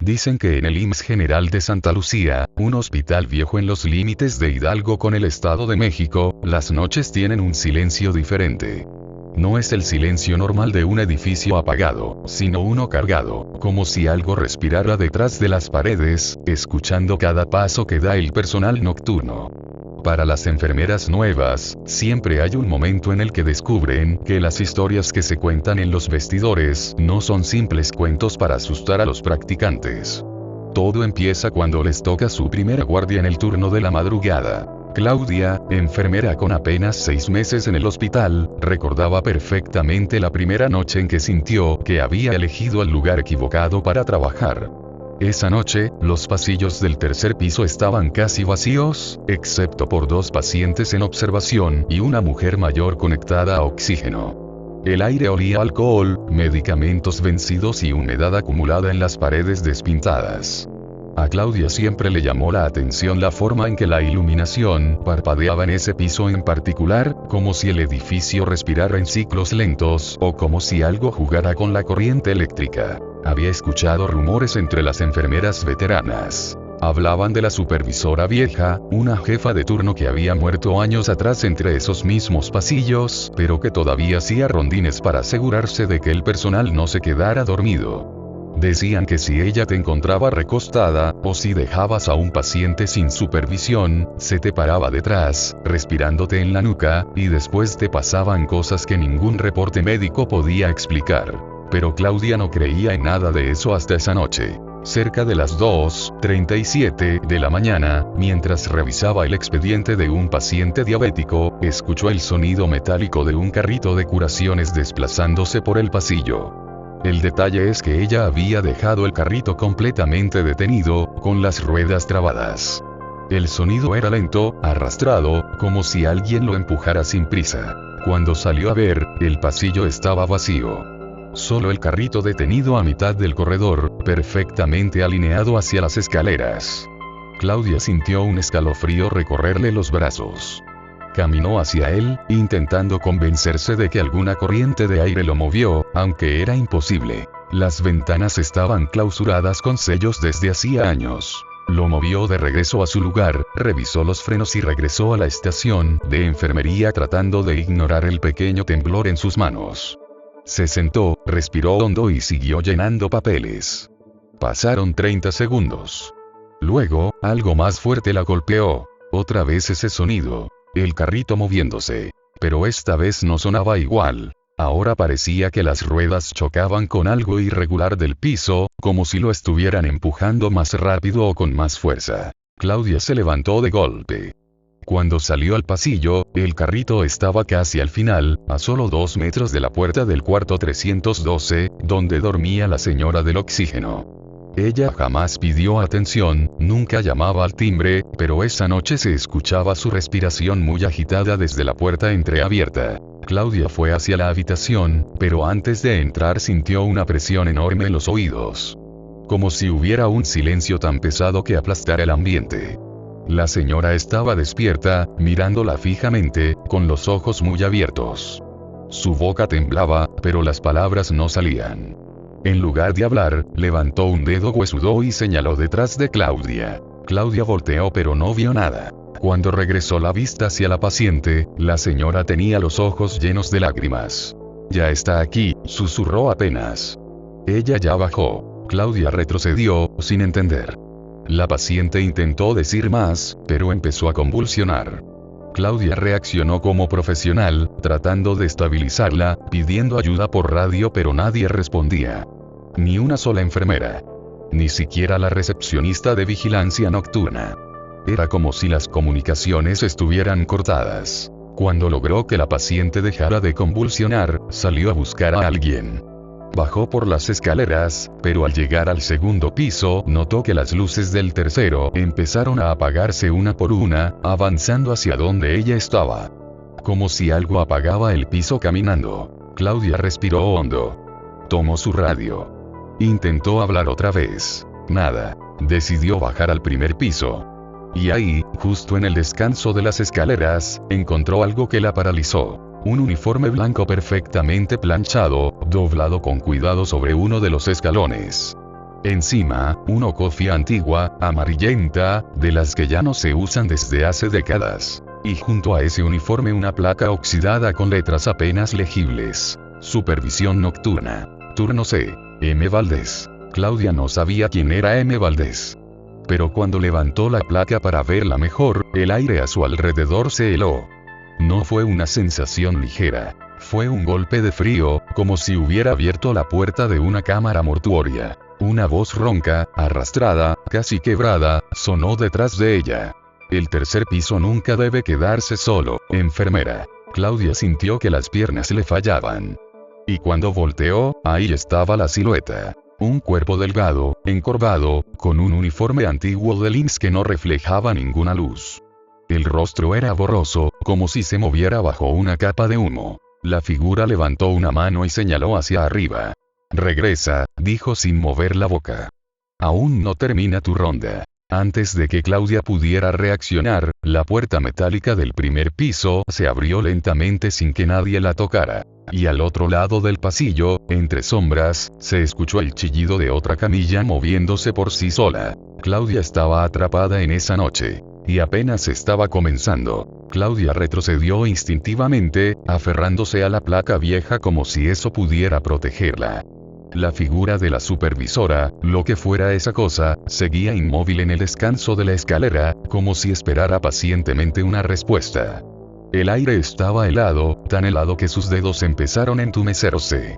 Dicen que en el IMSS General de Santa Lucía, un hospital viejo en los límites de Hidalgo con el Estado de México, las noches tienen un silencio diferente. No es el silencio normal de un edificio apagado, sino uno cargado, como si algo respirara detrás de las paredes, escuchando cada paso que da el personal nocturno. Para las enfermeras nuevas, siempre hay un momento en el que descubren que las historias que se cuentan en los vestidores no son simples cuentos para asustar a los practicantes. Todo empieza cuando les toca su primera guardia en el turno de la madrugada. Claudia, enfermera con apenas 6 meses en el hospital, recordaba perfectamente la primera noche en que sintió que había elegido el lugar equivocado para trabajar. Esa noche, los pasillos del tercer piso estaban casi vacíos, excepto por 2 pacientes en observación y una mujer mayor conectada a oxígeno. El aire olía a alcohol, medicamentos vencidos y humedad acumulada en las paredes despintadas. A Claudia siempre le llamó la atención la forma en que la iluminación parpadeaba en ese piso en particular, como si el edificio respirara en ciclos lentos, o como si algo jugara con la corriente eléctrica. Había escuchado rumores entre las enfermeras veteranas. Hablaban de la supervisora vieja, una jefa de turno que había muerto años atrás entre esos mismos pasillos, pero que todavía hacía rondines para asegurarse de que el personal no se quedara dormido. Decían que si ella te encontraba recostada, o si dejabas a un paciente sin supervisión, se te paraba detrás, respirándote en la nuca, y después te pasaban cosas que ningún reporte médico podía explicar. Pero Claudia no creía en nada de eso hasta esa noche. Cerca de las 2:37 de la mañana, mientras revisaba el expediente de un paciente diabético, escuchó el sonido metálico de un carrito de curaciones desplazándose por el pasillo. El detalle es que ella había dejado el carrito completamente detenido, con las ruedas trabadas. El sonido era lento, arrastrado, como si alguien lo empujara sin prisa. Cuando salió a ver, el pasillo estaba vacío. Solo el carrito detenido a mitad del corredor, perfectamente alineado hacia las escaleras. Claudia sintió un escalofrío recorrerle los brazos. Caminó hacia él, intentando convencerse de que alguna corriente de aire lo movió, aunque era imposible. Las ventanas estaban clausuradas con sellos desde hacía años. Lo movió de regreso a su lugar, revisó los frenos y regresó a la estación de enfermería tratando de ignorar el pequeño temblor en sus manos. Se sentó, respiró hondo y siguió llenando papeles. Pasaron 30 segundos. Luego, algo más fuerte la golpeó. Otra vez ese sonido. El carrito moviéndose. Pero esta vez no sonaba igual. Ahora parecía que las ruedas chocaban con algo irregular del piso, como si lo estuvieran empujando más rápido o con más fuerza. Claudia se levantó de golpe. Cuando salió al pasillo, el carrito estaba casi al final, a solo 2 metros de la puerta del cuarto 312, donde dormía la señora del oxígeno. Ella jamás pidió atención, nunca llamaba al timbre, pero esa noche se escuchaba su respiración muy agitada desde la puerta entreabierta. Claudia fue hacia la habitación, pero antes de entrar sintió una presión enorme en los oídos. Como si hubiera un silencio tan pesado que aplastara el ambiente. La señora estaba despierta, mirándola fijamente, con los ojos muy abiertos. Su boca temblaba, pero las palabras no salían. En lugar de hablar, levantó un dedo huesudo y señaló detrás de Claudia. Claudia volteó pero no vio nada. Cuando regresó la vista hacia la paciente, la señora tenía los ojos llenos de lágrimas. «Ya está aquí», susurró apenas. Ella ya bajó. Claudia retrocedió, sin entender. La paciente intentó decir más, pero empezó a convulsionar. Claudia reaccionó como profesional, tratando de estabilizarla, pidiendo ayuda por radio pero nadie respondía. Ni una sola enfermera. Ni siquiera la recepcionista de vigilancia nocturna. Era como si las comunicaciones estuvieran cortadas. Cuando logró que la paciente dejara de convulsionar, salió a buscar a alguien. Bajó por las escaleras, pero al llegar al segundo piso, notó que las luces del tercero empezaron a apagarse una por una, avanzando hacia donde ella estaba. Como si algo apagaba el piso caminando. Claudia respiró hondo. Tomó su radio. Intentó hablar otra vez. Nada. Decidió bajar al primer piso. Y ahí, justo en el descanso de las escaleras, encontró algo que la paralizó. Un uniforme blanco perfectamente planchado, doblado con cuidado sobre uno de los escalones. Encima, una cofia antigua, amarillenta, de las que ya no se usan desde hace décadas. Y junto a ese uniforme una placa oxidada con letras apenas legibles. Supervisión nocturna. Turno C. M. Valdés. Claudia no sabía quién era M. Valdés. Pero cuando levantó la placa para verla mejor, el aire a su alrededor se heló. No fue una sensación ligera. Fue un golpe de frío, como si hubiera abierto la puerta de una cámara mortuoria. Una voz ronca, arrastrada, casi quebrada, sonó detrás de ella. El tercer piso nunca debe quedarse solo, enfermera. Claudia sintió que las piernas le fallaban. Y cuando volteó, ahí estaba la silueta. Un cuerpo delgado, encorvado, con un uniforme antiguo de IMSS que no reflejaba ninguna luz. El rostro era borroso, como si se moviera bajo una capa de humo. La figura levantó una mano y señaló hacia arriba. Regresa, dijo sin mover la boca. Aún no termina tu ronda. Antes de que Claudia pudiera reaccionar, la puerta metálica del primer piso se abrió lentamente sin que nadie la tocara. Y al otro lado del pasillo, entre sombras, se escuchó el chillido de otra camilla moviéndose por sí sola. Claudia estaba atrapada en esa noche. Y apenas estaba comenzando. Claudia retrocedió instintivamente, aferrándose a la placa vieja como si eso pudiera protegerla. La figura de la supervisora, lo que fuera esa cosa, seguía inmóvil en el descanso de la escalera, como si esperara pacientemente una respuesta. El aire estaba helado, tan helado que sus dedos empezaron a entumecerse.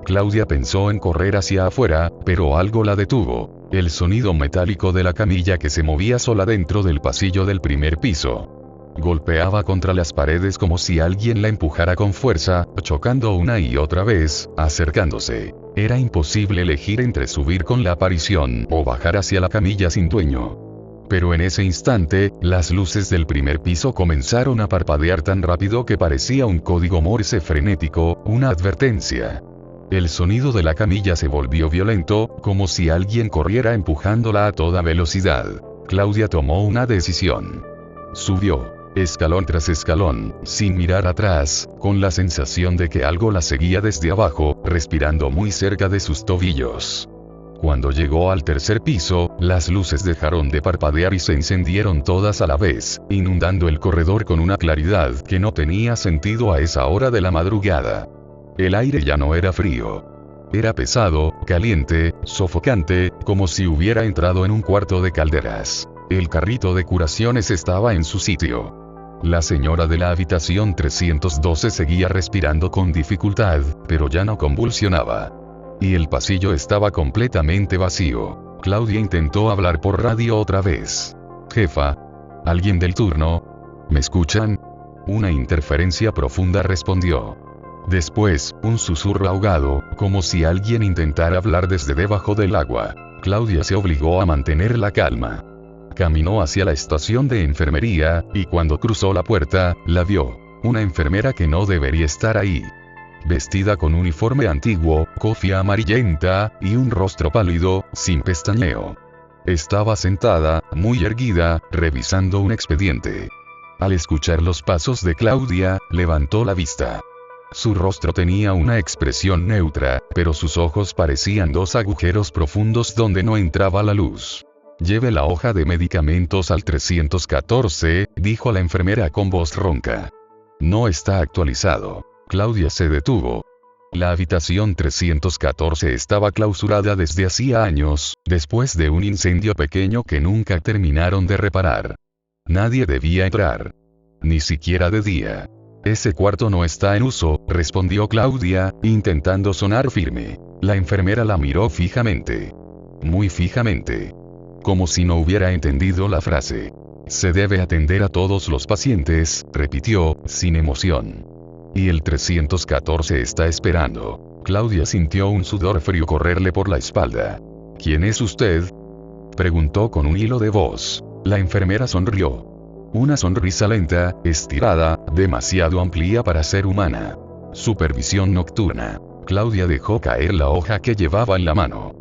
Claudia pensó en correr hacia afuera, pero algo la detuvo. El sonido metálico de la camilla que se movía sola dentro del pasillo del primer piso. Golpeaba contra las paredes como si alguien la empujara con fuerza, chocando una y otra vez, acercándose. Era imposible elegir entre subir con la aparición o bajar hacia la camilla sin dueño. Pero en ese instante, las luces del primer piso comenzaron a parpadear tan rápido que parecía un código Morse frenético, una advertencia. El sonido de la camilla se volvió violento, como si alguien corriera empujándola a toda velocidad. Claudia tomó una decisión. Subió. Escalón tras escalón, sin mirar atrás, con la sensación de que algo la seguía desde abajo, respirando muy cerca de sus tobillos. Cuando llegó al tercer piso, las luces dejaron de parpadear y se encendieron todas a la vez, inundando el corredor con una claridad que no tenía sentido a esa hora de la madrugada. El aire ya no era frío. Era pesado, caliente, sofocante, como si hubiera entrado en un cuarto de calderas. El carrito de curaciones estaba en su sitio. La señora de la habitación 312 seguía respirando con dificultad, pero ya no convulsionaba. Y el pasillo estaba completamente vacío. Claudia intentó hablar por radio otra vez. Jefa. ¿Alguien del turno? ¿Me escuchan? Una interferencia profunda respondió. Después, un susurro ahogado, como si alguien intentara hablar desde debajo del agua. Claudia se obligó a mantener la calma. Caminó hacia la estación de enfermería, y cuando cruzó la puerta, la vio. Una enfermera que no debería estar ahí. Vestida con uniforme antiguo, cofia amarillenta, y un rostro pálido, sin pestañeo. Estaba sentada, muy erguida, revisando un expediente. Al escuchar los pasos de Claudia, levantó la vista. Su rostro tenía una expresión neutra, pero sus ojos parecían dos agujeros profundos donde no entraba la luz. Lleve la hoja de medicamentos al 314, dijo la enfermera con voz ronca. No está actualizado. Claudia se detuvo. La habitación 314 estaba clausurada desde hacía años, después de un incendio pequeño que nunca terminaron de reparar. Nadie debía entrar. Ni siquiera de día. Ese cuarto no está en uso, respondió Claudia, intentando sonar firme. La enfermera la miró fijamente. Muy fijamente. Como si no hubiera entendido la frase. Se debe atender a todos los pacientes, repitió, sin emoción. Y el 314 está esperando. Claudia sintió un sudor frío correrle por la espalda. ¿Quién es usted? Preguntó con un hilo de voz. La enfermera sonrió. Una sonrisa lenta, estirada, demasiado amplia para ser humana. Supervisión nocturna. Claudia dejó caer la hoja que llevaba en la mano.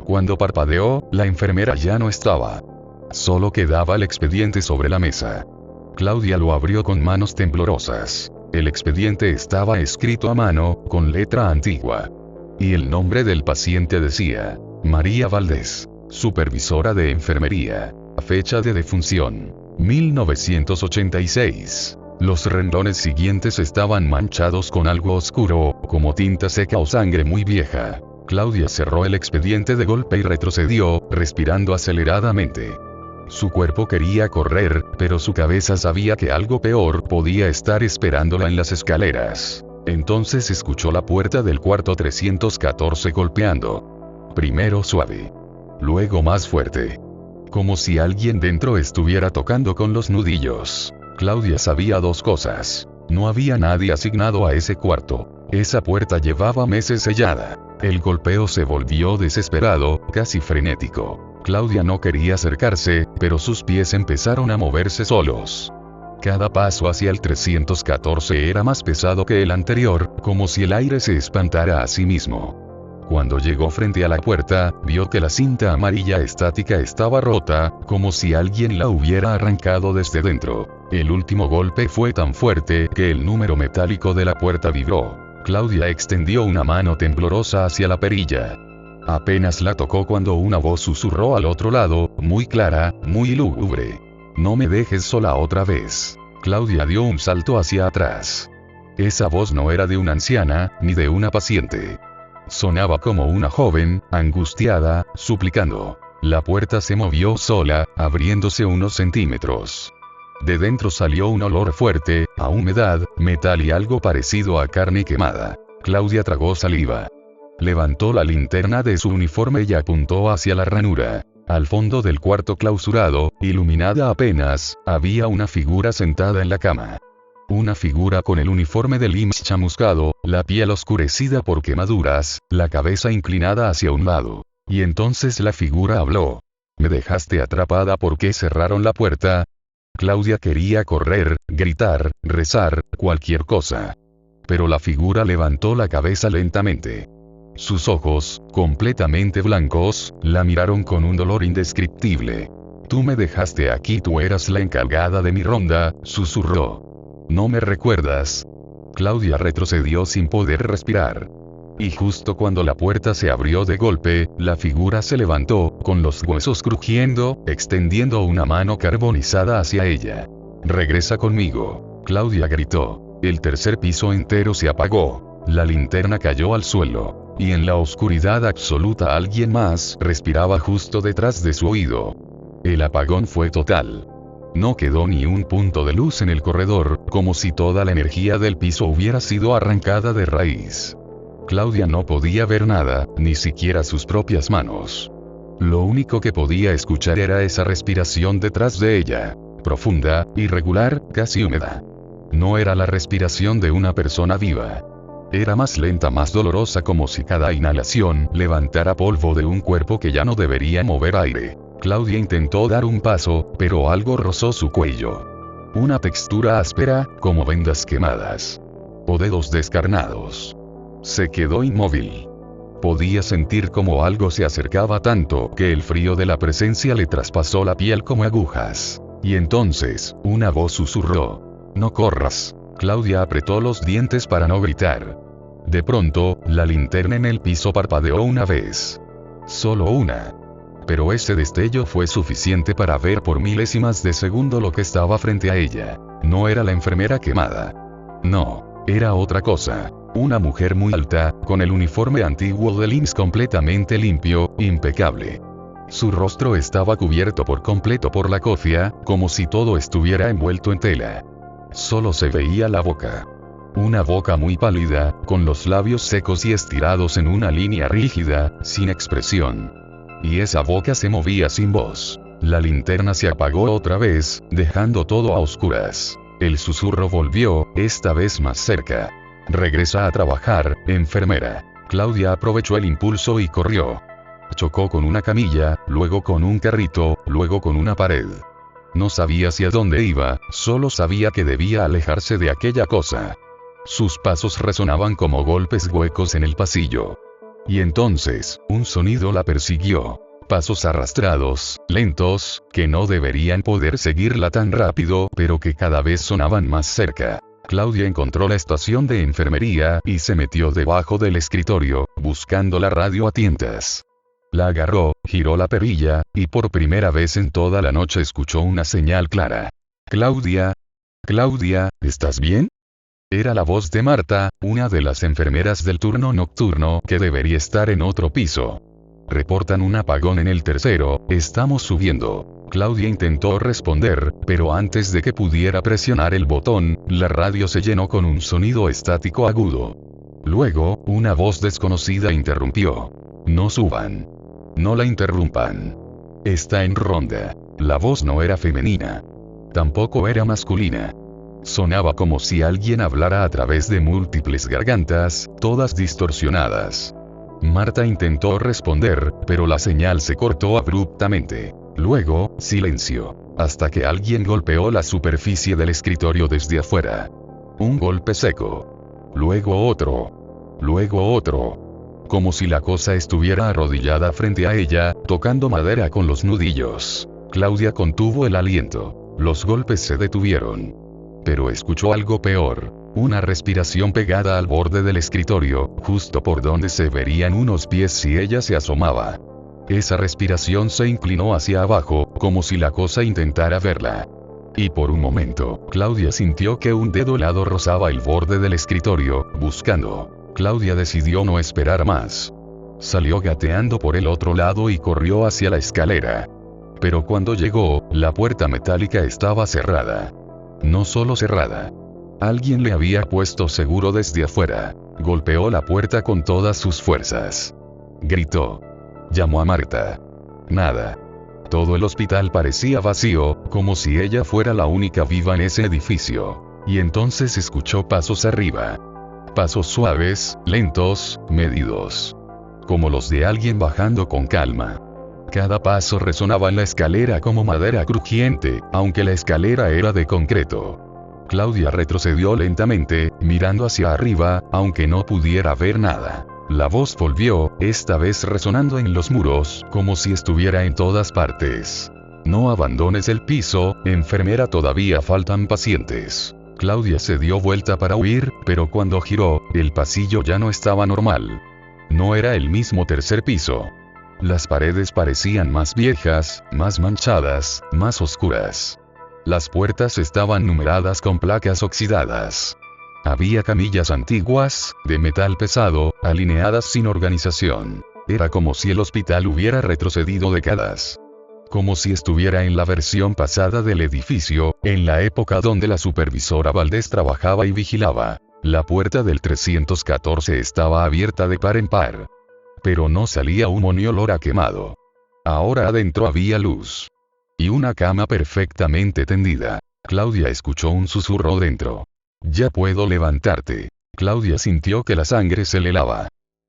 Cuando parpadeó, la enfermera ya no estaba. Solo quedaba el expediente sobre la mesa. Claudia lo abrió con manos temblorosas. El expediente estaba escrito a mano, con letra antigua. Y el nombre del paciente decía: María Valdés, supervisora de enfermería. Fecha de defunción: 1986. Los renglones siguientes estaban manchados con algo oscuro, como tinta seca o sangre muy vieja. Claudia cerró el expediente de golpe y retrocedió, respirando aceleradamente. Su cuerpo quería correr, pero su cabeza sabía que algo peor podía estar esperándola en las escaleras. Entonces escuchó la puerta del cuarto 314 golpeando. Primero suave. Luego más fuerte. Como si alguien dentro estuviera tocando con los nudillos. Claudia sabía dos cosas. No había nadie asignado a ese cuarto. Esa puerta llevaba meses sellada. El golpeo se volvió desesperado, casi frenético. Claudia no quería acercarse, pero sus pies empezaron a moverse solos. Cada paso hacia el 314 era más pesado que el anterior, como si el aire se espantara a sí mismo. Cuando llegó frente a la puerta, vio que la cinta amarilla estática estaba rota, como si alguien la hubiera arrancado desde dentro. El último golpe fue tan fuerte que el número metálico de la puerta vibró. Claudia extendió una mano temblorosa hacia la perilla. Apenas la tocó cuando una voz susurró al otro lado, muy clara, muy lúgubre. «No me dejes sola otra vez». Claudia dio un salto hacia atrás. Esa voz no era de una anciana, ni de una paciente. Sonaba como una joven, angustiada, suplicando. La puerta se movió sola, abriéndose unos centímetros. De dentro salió un olor fuerte, a humedad, metal y algo parecido a carne quemada. Claudia tragó saliva. Levantó la linterna de su uniforme y apuntó hacia la ranura. Al fondo del cuarto clausurado, iluminada apenas, había una figura sentada en la cama. Una figura con el uniforme del IMSS chamuscado, la piel oscurecida por quemaduras, la cabeza inclinada hacia un lado. Y entonces la figura habló. «Me dejaste atrapada porque cerraron la puerta». Claudia quería correr, gritar, rezar, cualquier cosa. Pero la figura levantó la cabeza lentamente. Sus ojos, completamente blancos, la miraron con un dolor indescriptible. «Tú me dejaste aquí, tú eras la encargada de mi ronda», susurró. «¿No me recuerdas?». Claudia retrocedió sin poder respirar. Y justo cuando la puerta se abrió de golpe, la figura se levantó, con los huesos crujiendo, extendiendo una mano carbonizada hacia ella. «Regresa conmigo», Claudia gritó. El tercer piso entero se apagó. La linterna cayó al suelo. Y en la oscuridad absoluta alguien más respiraba justo detrás de su oído. El apagón fue total. No quedó ni un punto de luz en el corredor, como si toda la energía del piso hubiera sido arrancada de raíz. Claudia no podía ver nada, ni siquiera sus propias manos. Lo único que podía escuchar era esa respiración detrás de ella. Profunda, irregular, casi húmeda. No era la respiración de una persona viva. Era más lenta, más dolorosa, como si cada inhalación levantara polvo de un cuerpo que ya no debería mover aire. Claudia intentó dar un paso, pero algo rozó su cuello. Una textura áspera, como vendas quemadas. O dedos descarnados. Se quedó inmóvil. Podía sentir como algo se acercaba tanto que el frío de la presencia le traspasó la piel como agujas. Y entonces, una voz susurró. «No corras». Claudia apretó los dientes para no gritar. De pronto, la linterna en el piso parpadeó una vez. Solo una. Pero ese destello fue suficiente para ver por milésimas de segundo lo que estaba frente a ella. No era la enfermera quemada. No, era otra cosa. Una mujer muy alta, con el uniforme antiguo del IMSS completamente limpio, impecable. Su rostro estaba cubierto por completo por la cofia, como si todo estuviera envuelto en tela. Solo se veía la boca. Una boca muy pálida, con los labios secos y estirados en una línea rígida, sin expresión. Y esa boca se movía sin voz. La linterna se apagó otra vez, dejando todo a oscuras. El susurro volvió, esta vez más cerca. «Regresa a trabajar, enfermera». Claudia aprovechó el impulso y corrió. Chocó con una camilla, luego con un carrito, luego con una pared. No sabía hacia dónde iba, solo sabía que debía alejarse de aquella cosa. Sus pasos resonaban como golpes huecos en el pasillo. Y entonces, un sonido la persiguió. Pasos arrastrados, lentos, que no deberían poder seguirla tan rápido, pero que cada vez sonaban más cerca. Claudia encontró la estación de enfermería y se metió debajo del escritorio, buscando la radio a tientas. La agarró, giró la perilla, y por primera vez en toda la noche escuchó una señal clara. «Claudia. Claudia, ¿estás bien?». Era la voz de Marta, una de las enfermeras del turno nocturno que debería estar en otro piso. «Reportan un apagón en el tercero, estamos subiendo». Claudia intentó responder, pero antes de que pudiera presionar el botón, la radio se llenó con un sonido estático agudo. Luego, una voz desconocida interrumpió. «No suban. No la interrumpan. Está en ronda». La voz no era femenina. Tampoco era masculina. Sonaba como si alguien hablara a través de múltiples gargantas, todas distorsionadas. Marta intentó responder, pero la señal se cortó abruptamente. Luego, silencio. Hasta que alguien golpeó la superficie del escritorio desde afuera. Un golpe seco. Luego otro. Luego otro. Como si la cosa estuviera arrodillada frente a ella, tocando madera con los nudillos. Claudia contuvo el aliento. Los golpes se detuvieron. Pero escuchó algo peor. Una respiración pegada al borde del escritorio, justo por donde se verían unos pies si ella se asomaba. Esa respiración se inclinó hacia abajo, como si la cosa intentara verla. Y por un momento, Claudia sintió que un dedo helado rozaba el borde del escritorio, buscando. Claudia decidió no esperar más. Salió gateando por el otro lado y corrió hacia la escalera. Pero cuando llegó, la puerta metálica estaba cerrada. No solo cerrada. Alguien le había puesto seguro desde afuera. Golpeó la puerta con todas sus fuerzas. Gritó. Llamó a Marta. Nada. Todo el hospital parecía vacío, como si ella fuera la única viva en ese edificio. Y entonces escuchó pasos arriba. Pasos suaves, lentos, medidos. Como los de alguien bajando con calma. Cada paso resonaba en la escalera como madera crujiente, aunque la escalera era de concreto. Claudia retrocedió lentamente, mirando hacia arriba, aunque no pudiera ver nada. La voz volvió, esta vez resonando en los muros, como si estuviera en todas partes. No abandones el piso, enfermera, todavía faltan pacientes. Claudia se dio vuelta para huir, pero cuando giró, el pasillo ya no estaba normal. No era el mismo tercer piso. Las paredes parecían más viejas, más manchadas, más oscuras. Las puertas estaban numeradas con placas oxidadas. Había camillas antiguas, de metal pesado, alineadas sin organización. Era como si el hospital hubiera retrocedido décadas. Como si estuviera en la versión pasada del edificio, en la época donde la supervisora Valdés trabajaba y vigilaba. La puerta del 314 estaba abierta de par en par. Pero no salía humo ni olor a quemado. Ahora adentro había luz. Y una cama perfectamente tendida. Claudia escuchó un susurro dentro. «Ya puedo levantarte». Claudia sintió que la sangre se le helaba.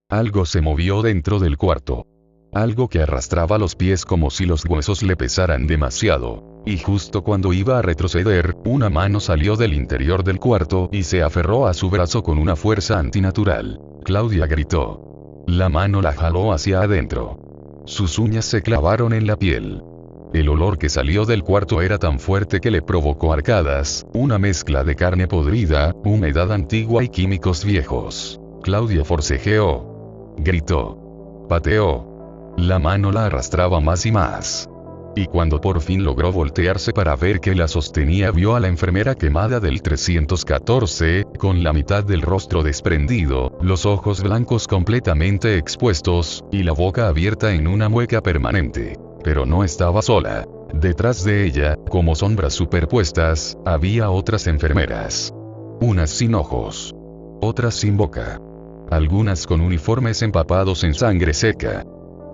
Algo se movió dentro del cuarto. Algo que arrastraba los pies como si los huesos le pesaran demasiado. Y justo cuando iba a retroceder, una mano salió del interior del cuarto y se aferró a su brazo con una fuerza antinatural. Claudia gritó. La mano la jaló hacia adentro. Sus uñas se clavaron en la piel. El olor que salió del cuarto era tan fuerte que le provocó arcadas, una mezcla de carne podrida, humedad antigua y químicos viejos. Claudia forcejeó. Gritó. Pateó. La mano la arrastraba más y más. Y cuando por fin logró voltearse para ver que la sostenía, vio a la enfermera quemada del 314, con la mitad del rostro desprendido, los ojos blancos completamente expuestos, y la boca abierta en una mueca permanente. Pero no estaba sola. Detrás de ella, como sombras superpuestas, había otras enfermeras. Unas sin ojos. Otras sin boca. Algunas con uniformes empapados en sangre seca.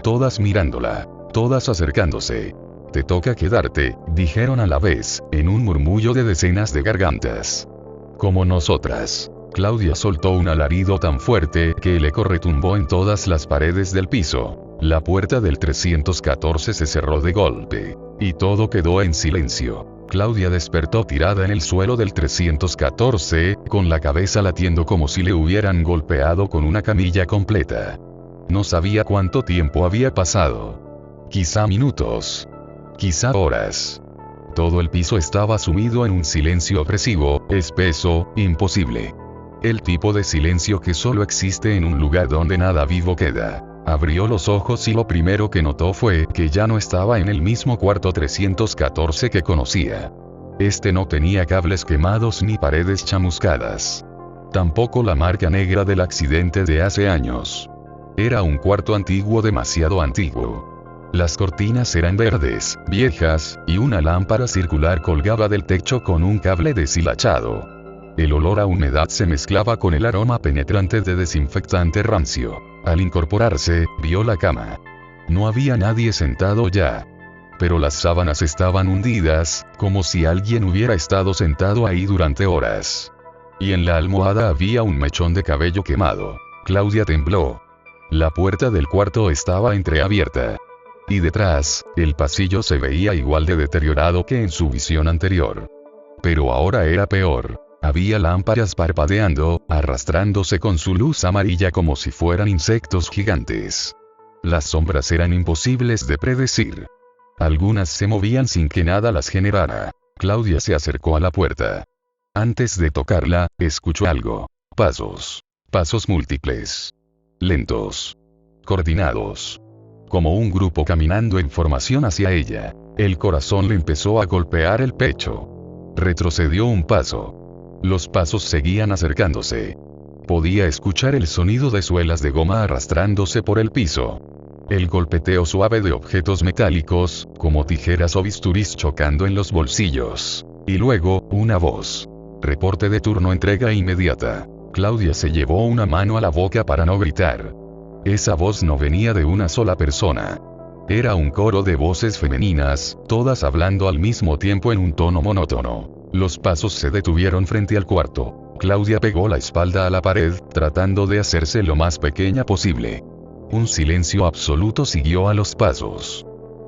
Todas mirándola. Todas acercándose. «Te toca quedarte», dijeron a la vez, en un murmullo de decenas de gargantas. «Como nosotras». Claudia soltó un alarido tan fuerte que el eco retumbó en todas las paredes del piso. La puerta del 314 se cerró de golpe. Y todo quedó en silencio. Claudia despertó tirada en el suelo del 314, con la cabeza latiendo como si le hubieran golpeado con una camilla completa. No sabía cuánto tiempo había pasado. Quizá minutos. Quizá horas. Todo el piso estaba sumido en un silencio opresivo, espeso, imposible. El tipo de silencio que solo existe en un lugar donde nada vivo queda. Abrió los ojos y lo primero que notó fue que ya no estaba en el mismo cuarto 314 que conocía. Este no tenía cables quemados ni paredes chamuscadas. Tampoco la marca negra del accidente de hace años. Era un cuarto antiguo, demasiado antiguo. Las cortinas eran verdes, viejas, y una lámpara circular colgaba del techo con un cable deshilachado. El olor a humedad se mezclaba con el aroma penetrante de desinfectante rancio. Al incorporarse, vio la cama. No había nadie sentado ya. Pero las sábanas estaban hundidas, como si alguien hubiera estado sentado ahí durante horas. Y en la almohada había un mechón de cabello quemado. Claudia tembló. La puerta del cuarto estaba entreabierta. Y detrás, el pasillo se veía igual de deteriorado que en su visión anterior. Pero ahora era peor. Había lámparas parpadeando, arrastrándose con su luz amarilla como si fueran insectos gigantes. Las sombras eran imposibles de predecir. Algunas se movían sin que nada las generara. Claudia se acercó a la puerta. Antes de tocarla, escuchó algo. Pasos. Pasos múltiples. Lentos. Coordinados. Como un grupo caminando en formación hacia ella. El corazón le empezó a golpear el pecho. Retrocedió un paso. Los pasos seguían acercándose. Podía escuchar el sonido de suelas de goma arrastrándose por el piso. El golpeteo suave de objetos metálicos, como tijeras o bisturís chocando en los bolsillos. Y luego, una voz. Reporte de turno, entrega inmediata. Claudia se llevó una mano a la boca para no gritar. Esa voz no venía de una sola persona. Era un coro de voces femeninas, todas hablando al mismo tiempo en un tono monótono. Los pasos se detuvieron frente al cuarto. Claudia pegó la espalda a la pared, tratando de hacerse lo más pequeña posible. Un silencio absoluto siguió a los pasos.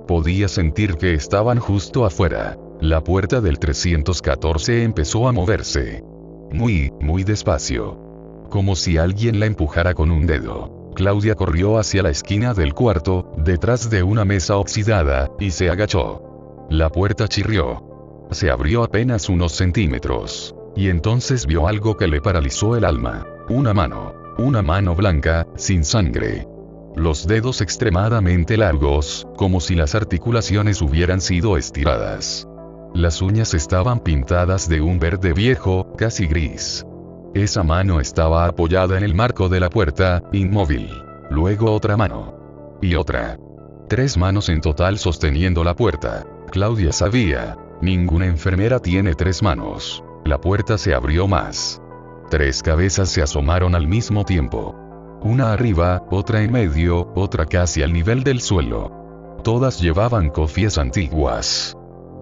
Podía sentir que estaban justo afuera. La puerta del 314 empezó a moverse. Muy despacio. Como si alguien la empujara con un dedo. Claudia corrió hacia la esquina del cuarto, detrás de una mesa oxidada, y se agachó. La puerta chirrió. Se abrió apenas unos centímetros. Y entonces vio algo que le paralizó el alma. Una mano blanca, sin sangre. Los dedos extremadamente largos, como si las articulaciones hubieran sido estiradas. Las uñas estaban pintadas de un verde viejo, casi gris. Esa mano estaba apoyada en el marco de la puerta, inmóvil. Luego otra mano. Y otra. 3 manos en total sosteniendo la puerta. Claudia sabía. Ninguna enfermera tiene 3 manos. La puerta se abrió más. 3 cabezas se asomaron al mismo tiempo. Una arriba, otra en medio, otra casi al nivel del suelo. Todas llevaban cofias antiguas.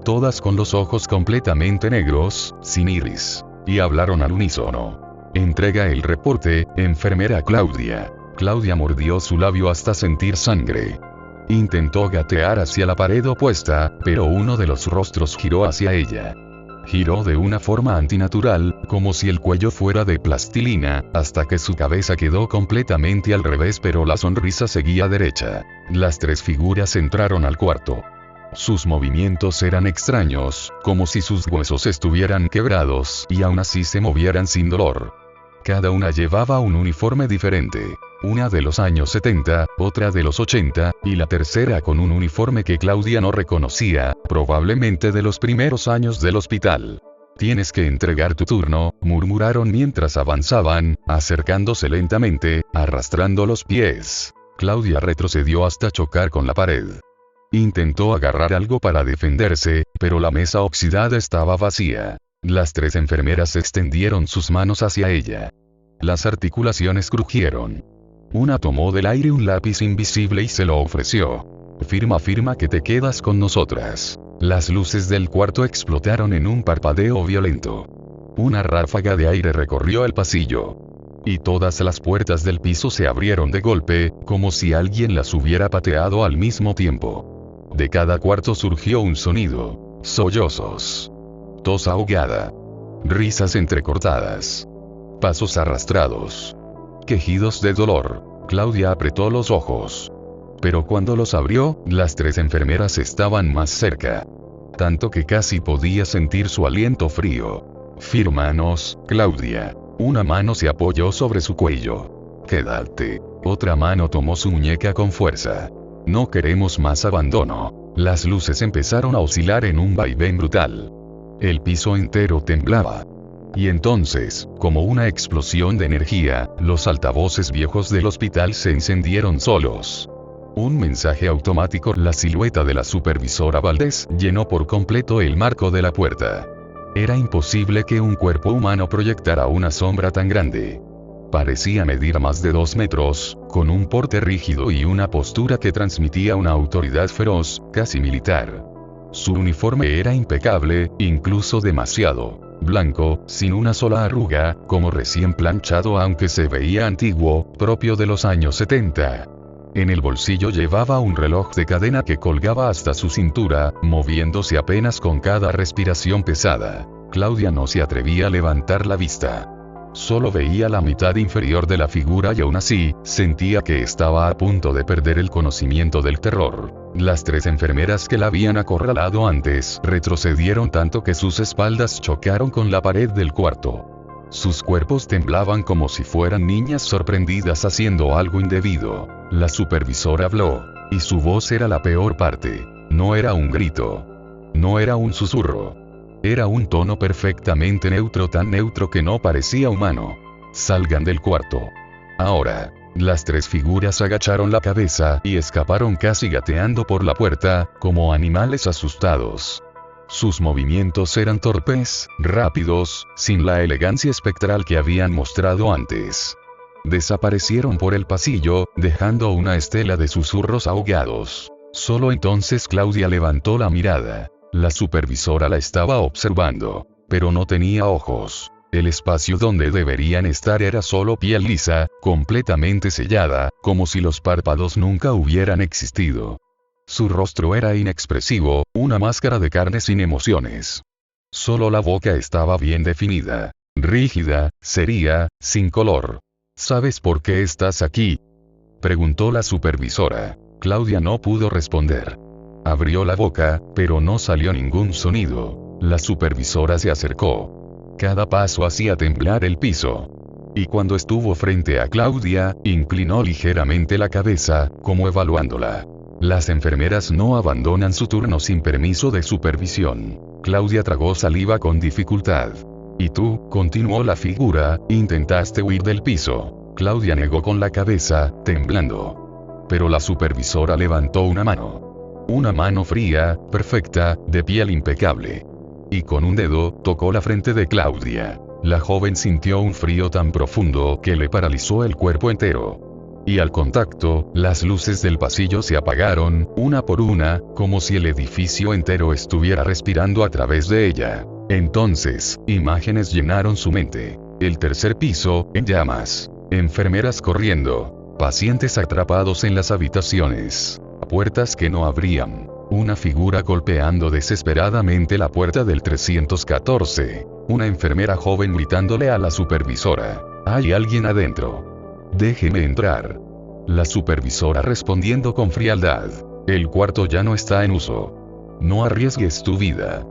Todas con los ojos completamente negros, sin iris. Y hablaron al unísono. Entrega el reporte, enfermera Claudia. Claudia mordió su labio hasta sentir sangre. Intentó gatear hacia la pared opuesta, pero uno de los rostros giró hacia ella. Giró de una forma antinatural, como si el cuello fuera de plastilina, hasta que su cabeza quedó completamente al revés, pero la sonrisa seguía derecha. Las 3 figuras entraron al cuarto. Sus movimientos eran extraños, como si sus huesos estuvieran quebrados y aún así se movieran sin dolor. Cada una llevaba un uniforme diferente. Una de los años 70, otra de los 80, y la tercera con un uniforme que Claudia no reconocía, probablemente de los primeros años del hospital. Tienes que entregar tu turno, murmuraron mientras avanzaban, acercándose lentamente, arrastrando los pies. Claudia retrocedió hasta chocar con la pared. Intentó agarrar algo para defenderse, pero la mesa oxidada estaba vacía. Las 3 enfermeras extendieron sus manos hacia ella. Las articulaciones crujieron. Una tomó del aire un lápiz invisible y se lo ofreció. Firma que te quedas con nosotras. Las luces del cuarto explotaron en un parpadeo violento. Una ráfaga de aire recorrió el pasillo. Y todas las puertas del piso se abrieron de golpe, como si alguien las hubiera pateado al mismo tiempo. De cada cuarto surgió un sonido. Sollozos. Tos ahogada. Risas entrecortadas. Pasos arrastrados. Quejidos de dolor. Claudia apretó los ojos. Pero cuando los abrió, las 3 enfermeras estaban más cerca. Tanto que casi podía sentir su aliento frío. Fírmanos, Claudia. Una mano se apoyó sobre su cuello. Quédate. Otra mano tomó su muñeca con fuerza. No queremos más abandono. Las luces empezaron a oscilar en un vaivén brutal. El piso entero temblaba. Y entonces, como una explosión de energía, los altavoces viejos del hospital se encendieron solos. Un mensaje automático, la silueta de la supervisora Valdés, llenó por completo el marco de la puerta. Era imposible que un cuerpo humano proyectara una sombra tan grande. Parecía medir más de 2 metros, con un porte rígido y una postura que transmitía una autoridad feroz, casi militar. Su uniforme era impecable, incluso demasiado blanco, sin una sola arruga, como recién planchado aunque se veía antiguo, propio de los años 70. En el bolsillo llevaba un reloj de cadena que colgaba hasta su cintura, moviéndose apenas con cada respiración pesada. Claudia no se atrevía a levantar la vista. Solo veía la mitad inferior de la figura y aún así, sentía que estaba a punto de perder el conocimiento del terror. Las 3 enfermeras que la habían acorralado antes retrocedieron tanto que sus espaldas chocaron con la pared del cuarto. Sus cuerpos temblaban como si fueran niñas sorprendidas haciendo algo indebido. La supervisora habló, y su voz era la peor parte. No era un grito. No era un susurro. Era un tono perfectamente neutro, tan neutro que no parecía humano. Salgan del cuarto. Ahora. Las 3 figuras agacharon la cabeza y escaparon casi gateando por la puerta, como animales asustados. Sus movimientos eran torpes, rápidos, sin la elegancia espectral que habían mostrado antes. Desaparecieron por el pasillo, dejando una estela de susurros ahogados. Solo entonces Claudia levantó la mirada. La supervisora la estaba observando, pero no tenía ojos. El espacio donde deberían estar era solo piel lisa, completamente sellada, como si los párpados nunca hubieran existido. Su rostro era inexpresivo, una máscara de carne sin emociones. Solo la boca estaba bien definida, rígida, seria, sin color. ¿Sabes por qué estás aquí?, preguntó la supervisora. Claudia no pudo responder. Abrió la boca, pero no salió ningún sonido. La supervisora se acercó. Cada paso hacía temblar el piso. Y cuando estuvo frente a Claudia, inclinó ligeramente la cabeza, como evaluándola. Las enfermeras no abandonan su turno sin permiso de supervisión. Claudia tragó saliva con dificultad. ¿Y tú?, continuó la figura, intentaste huir del piso. Claudia negó con la cabeza, temblando. Pero la supervisora levantó una mano. Una mano fría, perfecta, de piel impecable. Y con un dedo, tocó la frente de Claudia. La joven sintió un frío tan profundo que le paralizó el cuerpo entero. Y al contacto, las luces del pasillo se apagaron, una por una, como si el edificio entero estuviera respirando a través de ella. Entonces, imágenes llenaron su mente. El tercer piso, en llamas. Enfermeras corriendo. Pacientes atrapados en las habitaciones. Puertas que no abrían. Una figura golpeando desesperadamente la puerta del 314. Una enfermera joven gritándole a la supervisora. «Hay alguien adentro. Déjeme entrar». La supervisora respondiendo con frialdad. «El cuarto ya no está en uso. No arriesgues tu vida.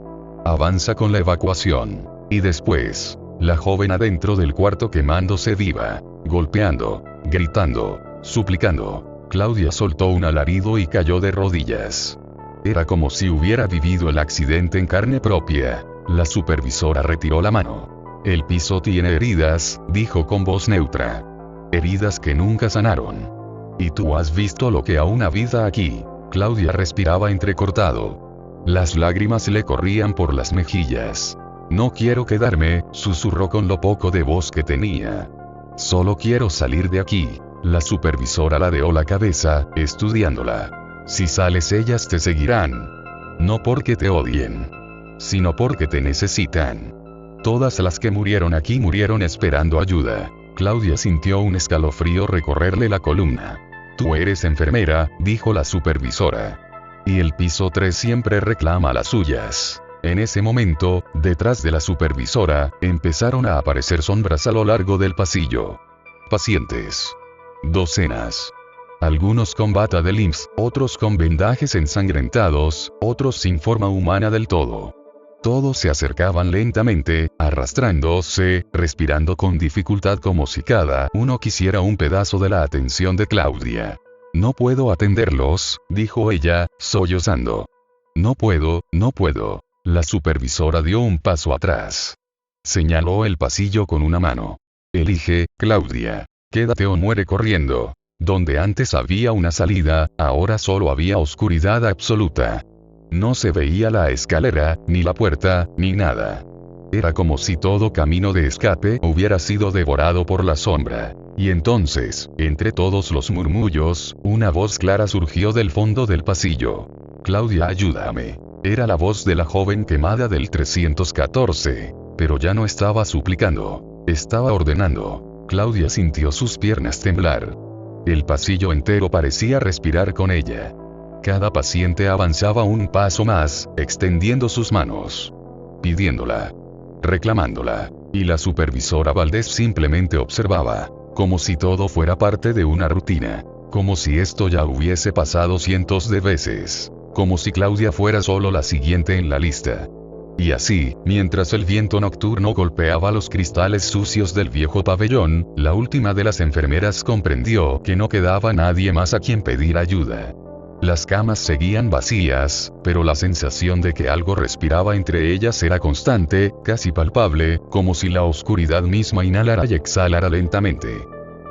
Avanza con la evacuación». Y después, la joven adentro del cuarto quemándose viva. Golpeando, gritando, suplicando. Claudia soltó un alarido y cayó de rodillas. Era como si hubiera vivido el accidente en carne propia. La supervisora retiró la mano. «El piso tiene heridas», dijo con voz neutra. «Heridas que nunca sanaron. Y tú has visto lo que aún habita aquí». Claudia respiraba entrecortado. Las lágrimas le corrían por las mejillas. «No quiero quedarme», susurró con lo poco de voz que tenía. «Solo quiero salir de aquí». La supervisora ladeó la cabeza, estudiándola. «Si sales ellas te seguirán. No porque te odien, sino porque te necesitan. Todas las que murieron aquí murieron esperando ayuda». Claudia sintió un escalofrío recorrerle la columna. «Tú eres enfermera», dijo la supervisora. «Y el piso 3 siempre reclama las suyas». En ese momento, detrás de la supervisora, empezaron a aparecer sombras a lo largo del pasillo. Pacientes. Docenas. Algunos con bata de LIMS, otros con vendajes ensangrentados, otros sin forma humana del todo. Todos se acercaban lentamente, arrastrándose, respirando con dificultad como si cada uno quisiera un pedazo de la atención de Claudia. No puedo atenderlos, dijo ella, sollozando. No puedo, no puedo. La supervisora dio un paso atrás. Señaló el pasillo con una mano. Elige, Claudia. Quédate o muere corriendo. Donde antes había una salida, ahora solo había oscuridad absoluta. No se veía la escalera, ni la puerta, ni nada. Era como si todo camino de escape hubiera sido devorado por la sombra. Y entonces, entre todos los murmullos, una voz clara surgió del fondo del pasillo. Claudia, ayúdame. Era la voz de la joven quemada del 314. Pero ya no estaba suplicando. Estaba ordenando. Claudia sintió sus piernas temblar. El pasillo entero parecía respirar con ella. Cada paciente avanzaba un paso más, extendiendo sus manos. Pidiéndola. Reclamándola. Y la supervisora Valdés simplemente observaba. Como si todo fuera parte de una rutina. Como si esto ya hubiese pasado cientos de veces. Como si Claudia fuera solo la siguiente en la lista. Y así, mientras el viento nocturno golpeaba los cristales sucios del viejo pabellón, la última de las enfermeras comprendió que no quedaba nadie más a quien pedir ayuda. Las camas seguían vacías, pero la sensación de que algo respiraba entre ellas era constante, casi palpable, como si la oscuridad misma inhalara y exhalara lentamente.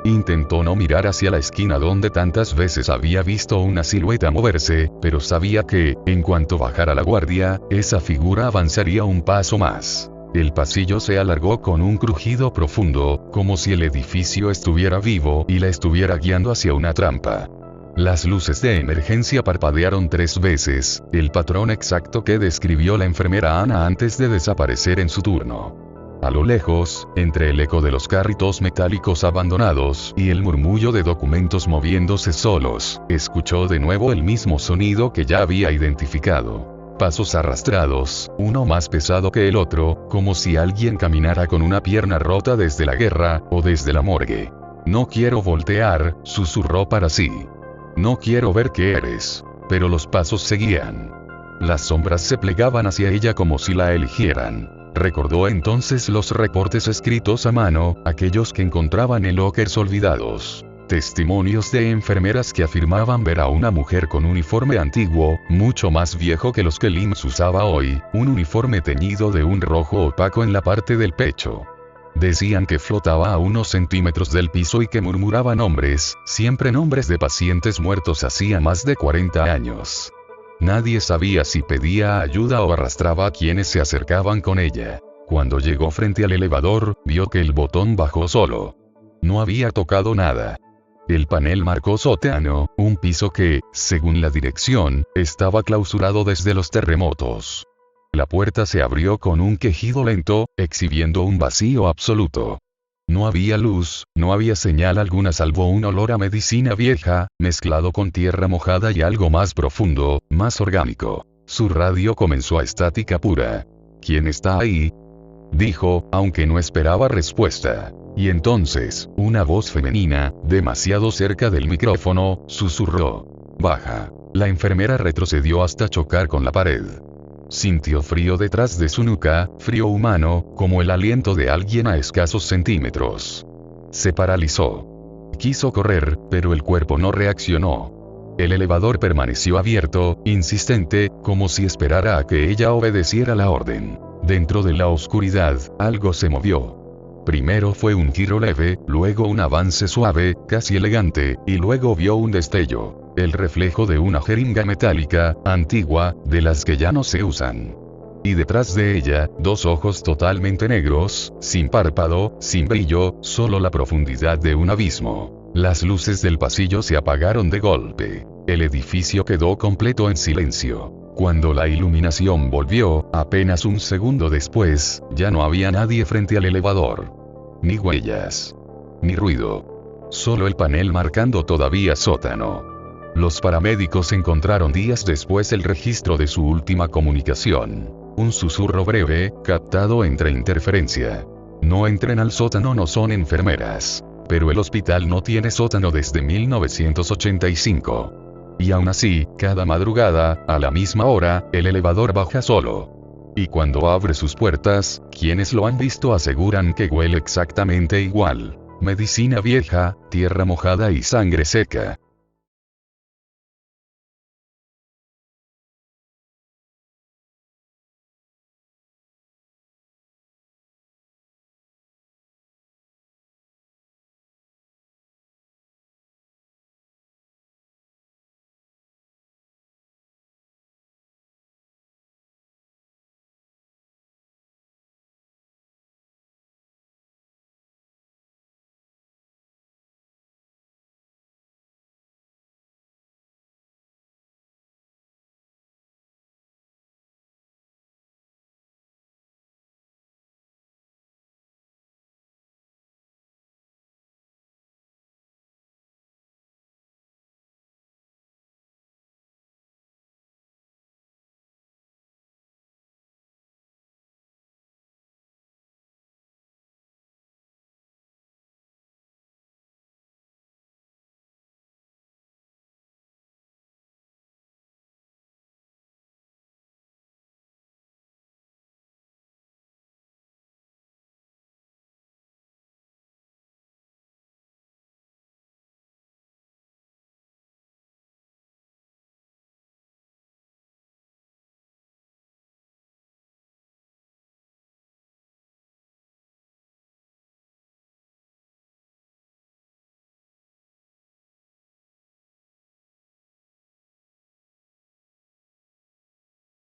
Intentó no mirar hacia la esquina donde tantas veces había visto una silueta moverse, pero sabía que, en cuanto bajara la guardia, esa figura avanzaría un paso más. El pasillo se alargó con un crujido profundo, como si el edificio estuviera vivo y la estuviera guiando hacia una trampa. Las luces de emergencia parpadearon 3 veces, el patrón exacto que describió la enfermera Ana antes de desaparecer en su turno. A lo lejos, entre el eco de los carritos metálicos abandonados y el murmullo de documentos moviéndose solos, escuchó de nuevo el mismo sonido que ya había identificado. Pasos arrastrados, uno más pesado que el otro, como si alguien caminara con una pierna rota desde la guerra, o desde la morgue. No quiero voltear, susurró para sí. No quiero ver qué eres. Pero los pasos seguían. Las sombras se plegaban hacia ella como si la eligieran. Recordó entonces los reportes escritos a mano, aquellos que encontraban en lockers olvidados. Testimonios de enfermeras que afirmaban ver a una mujer con uniforme antiguo, mucho más viejo que los que LIMS usaba hoy, un uniforme teñido de un rojo opaco en la parte del pecho. Decían que flotaba a unos centímetros del piso y que murmuraba nombres, siempre nombres de pacientes muertos hacía más de 40 años. Nadie sabía si pedía ayuda o arrastraba a quienes se acercaban con ella. Cuando llegó frente al elevador, vio que el botón bajó solo. No había tocado nada. El panel marcó sótano, un piso que, según la dirección, estaba clausurado desde los terremotos. La puerta se abrió con un quejido lento, exhibiendo un vacío absoluto. No había luz, no había señal alguna salvo un olor a medicina vieja, mezclado con tierra mojada y algo más profundo, más orgánico. Su radio comenzó a estática pura. ¿Quién está ahí?, dijo, aunque no esperaba respuesta. Y entonces, una voz femenina, demasiado cerca del micrófono, susurró. Baja. La enfermera retrocedió hasta chocar con la pared. Sintió frío detrás de su nuca, frío humano, como el aliento de alguien a escasos centímetros. Se paralizó. Quiso correr, pero el cuerpo no reaccionó. El elevador permaneció abierto, insistente, como si esperara a que ella obedeciera la orden. Dentro de la oscuridad, algo se movió. Primero fue un giro leve, luego un avance suave, casi elegante, y luego vio un destello. El reflejo de una jeringa metálica, antigua, de las que ya no se usan. Y detrás de ella, 2 ojos totalmente negros, sin párpado, sin brillo, solo la profundidad de un abismo. Las luces del pasillo se apagaron de golpe. El edificio quedó completo en silencio. Cuando la iluminación volvió, apenas un segundo después, ya no había nadie frente al elevador. Ni huellas. Ni ruido. Solo el panel marcando todavía sótano. Los paramédicos encontraron días después el registro de su última comunicación. Un susurro breve, captado entre interferencia. No entren al sótano, no son enfermeras. Pero el hospital no tiene sótano desde 1985. Y aún así, cada madrugada, a la misma hora, el elevador baja solo. Y cuando abre sus puertas, quienes lo han visto aseguran que huele exactamente igual. Medicina vieja, tierra mojada y sangre seca.